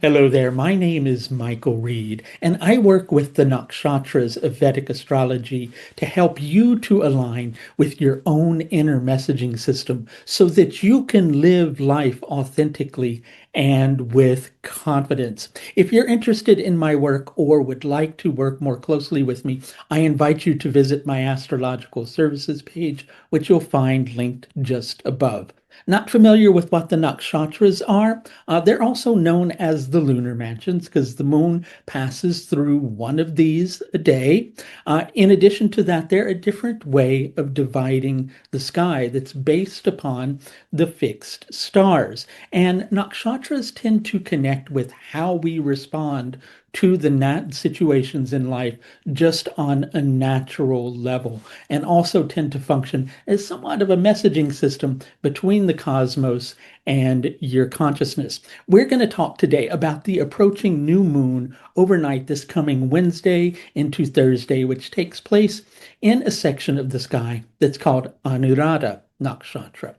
Hello there. My name is Michael Reed, and I work with the nakshatras of Vedic astrology to help you to align with your own inner messaging system so that you can live life authentically and with confidence. If you're interested in my work or would like to work more closely with me, I invite you to visit my astrological services page, which you'll find linked just above. Not familiar with what the nakshatras are? They're also known as the lunar mansions because the moon passes through one of these a day. In addition to that, they're a different way of dividing the sky that's based upon the fixed stars. And nakshatras tend to connect with how we respond to the nat situations in life just on a natural level, and also tend to function as somewhat of a messaging system between the cosmos and your consciousness. We're going to talk today about the approaching new moon overnight this coming Wednesday into Thursday, which takes place in a section of the sky that's called Anuradha Nakshatra.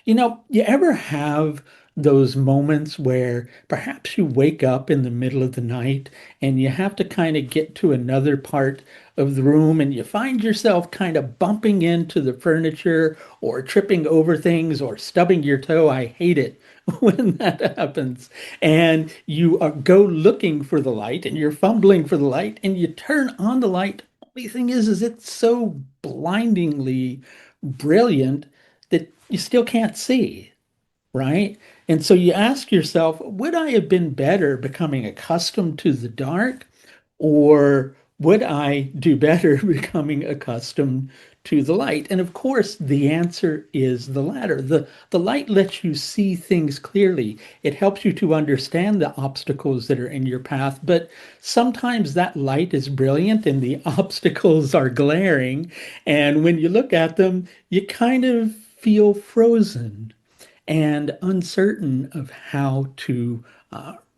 You ever have those moments where perhaps you wake up in the middle of the night and you have to kind of get to another part of the room and you find yourself kind of bumping into the furniture or tripping over things or stubbing your toe? I hate it when that happens. And you go looking for the light and you're fumbling for the light and you turn on the light. Only thing is it's so blindingly brilliant that you still can't see, right? And so you ask yourself, would I have been better becoming accustomed to the dark, or would I do better becoming accustomed to the light? And of course, the answer is the latter. The light lets you see things clearly. It helps you to understand the obstacles that are in your path, but sometimes that light is brilliant and the obstacles are glaring. And when you look at them, you kind of feel frozen and uncertain of how to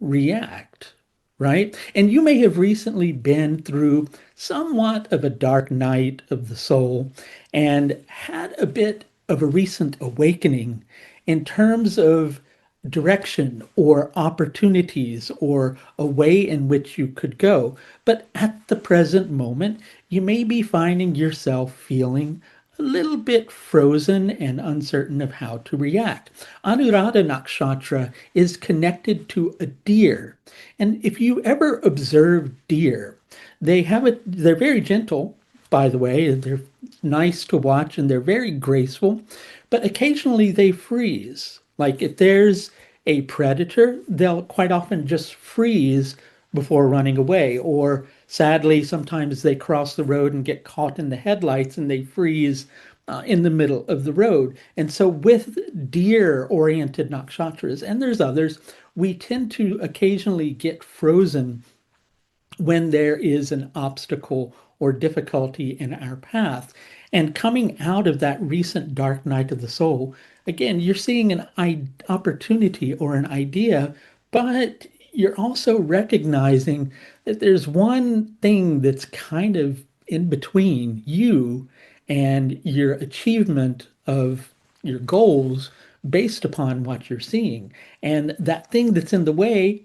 react, right? And you may have recently been through somewhat of a dark night of the soul and had a bit of a recent awakening in terms of direction or opportunities or a way in which you could go. But at the present moment, you may be finding yourself feeling a little bit frozen and uncertain of how to react. Anuradha Nakshatra is connected to a deer. And if you ever observe deer, they're very gentle, by the way. They're nice to watch and they're very graceful, but occasionally they freeze. Like if there's a predator, they'll quite often just freeze before running away. Or sadly, sometimes they cross the road and get caught in the headlights and they freeze in the middle of the road. And so, with deer-oriented nakshatras, and there's others, we tend to occasionally get frozen when there is an obstacle or difficulty in our path. And coming out of that recent dark night of the soul, again, you're seeing an opportunity or an idea, but you're also recognizing that there's one thing that's kind of in between you and your achievement of your goals based upon what you're seeing. And that thing that's in the way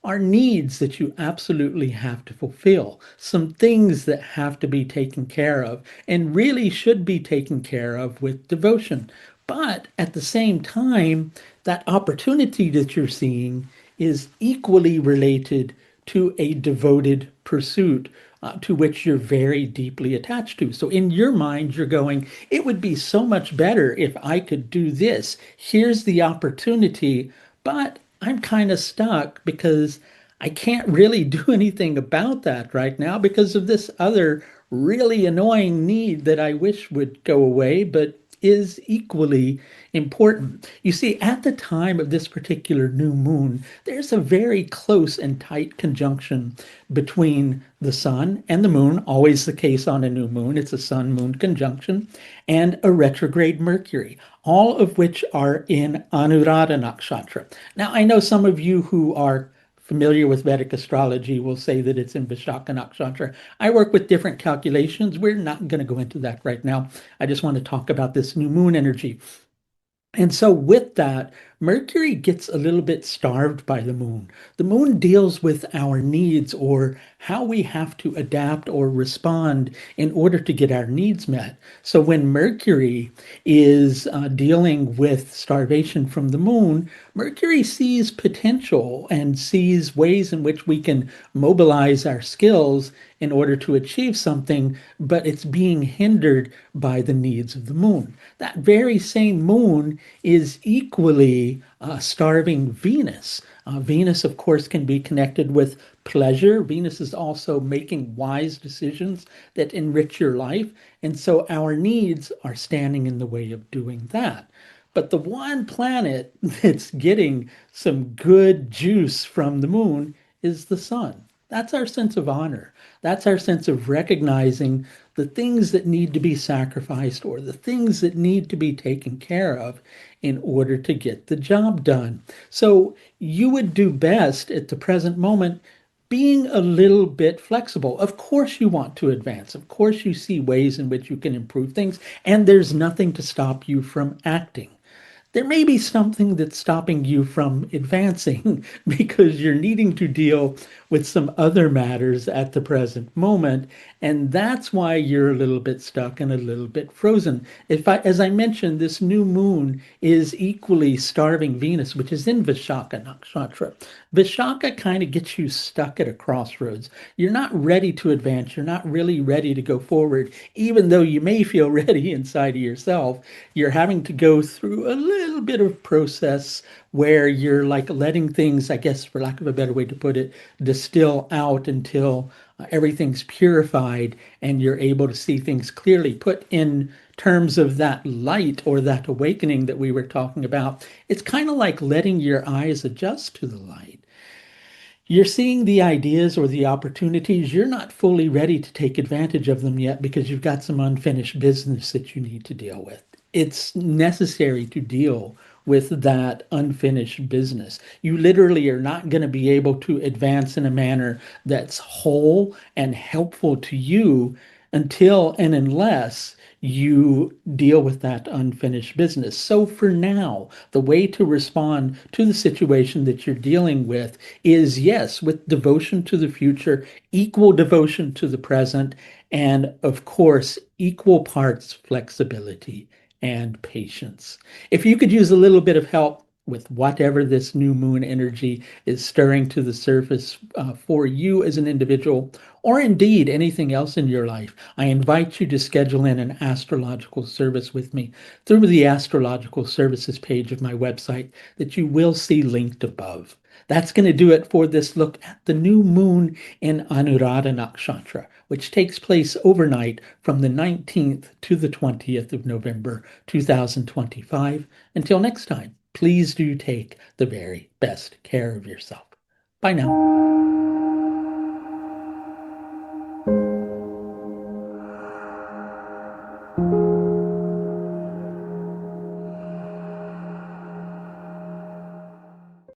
are needs that you absolutely have to fulfill, some things that have to be taken care of and really should be taken care of with devotion. But at the same time, that opportunity that you're seeing is equally related to a devoted pursuit to which you're very deeply attached to. So in your mind, you're going, it would be so much better if I could do this. Here's the opportunity, but I'm kind of stuck because I can't really do anything about that right now because of this other really annoying need that I wish would go away, but is equally important. You see, at the time of this particular new moon, there's a very close and tight conjunction between the sun and the moon, always the case on a new moon. It's a sun-moon conjunction, and a retrograde Mercury, all of which are in Anuradha Nakshatra. Now, I know some of you who are familiar with Vedic astrology will say that it's in Vishaka Nakshatra. I work with different calculations. We're not going to go into that right now. I just want to talk about this new moon energy. And so with that, Mercury gets a little bit starved by the moon. The moon deals with our needs or how we have to adapt or respond in order to get our needs met. So when Mercury is dealing with starvation from the moon, Mercury sees potential and sees ways in which we can mobilize our skills in order to achieve something, but it's being hindered by the needs of the moon. That very same moon is equally starving Venus. Venus, of course, can be connected with pleasure. Venus is also making wise decisions that enrich your life. And so our needs are standing in the way of doing that. But the one planet that's getting some good juice from the moon is the sun. That's our sense of honor. That's our sense of recognizing the things that need to be sacrificed or the things that need to be taken care of in order to get the job done. So you would do best at the present moment being a little bit flexible. Of course, you want to advance. Of course, you see ways in which you can improve things, and there's nothing to stop you from acting. There may be something that's stopping you from advancing because you're needing to deal with some other matters at the present moment. And that's why you're a little bit stuck and a little bit frozen. As I mentioned, this new moon is equally starving Venus, which is in Vishaka Nakshatra. Vishaka kind of gets you stuck at a crossroads. You're not ready to advance. You're not really ready to go forward, even though you may feel ready inside of yourself. You're having to go through a little bit of process where you're like letting things, I guess, for lack of a better way to put it, distill out until everything's purified and you're able to see things clearly. Put in terms of that light or that awakening that we were talking about, it's kind of like letting your eyes adjust to the light. You're seeing the ideas or the opportunities. You're not fully ready to take advantage of them yet because you've got some unfinished business that you need to deal with. It's necessary to deal with that unfinished business. You literally are not going to be able to advance in a manner that's whole and helpful to you until and unless you deal with that unfinished business. So for now, the way to respond to the situation that you're dealing with is yes, with devotion to the future, equal devotion to the present, and of course, equal parts flexibility and patience. If you could use a little bit of help with whatever this new moon energy is stirring to the surface for you as an individual, or indeed anything else in your life, I invite you to schedule in an astrological service with me through the astrological services page of my website that you will see linked above. That's going to do it for this look at the new moon in Anuradha Nakshatra, which takes place overnight from the 19th to the 20th of November 2025. Until next time, please do take the very best care of yourself. Bye now.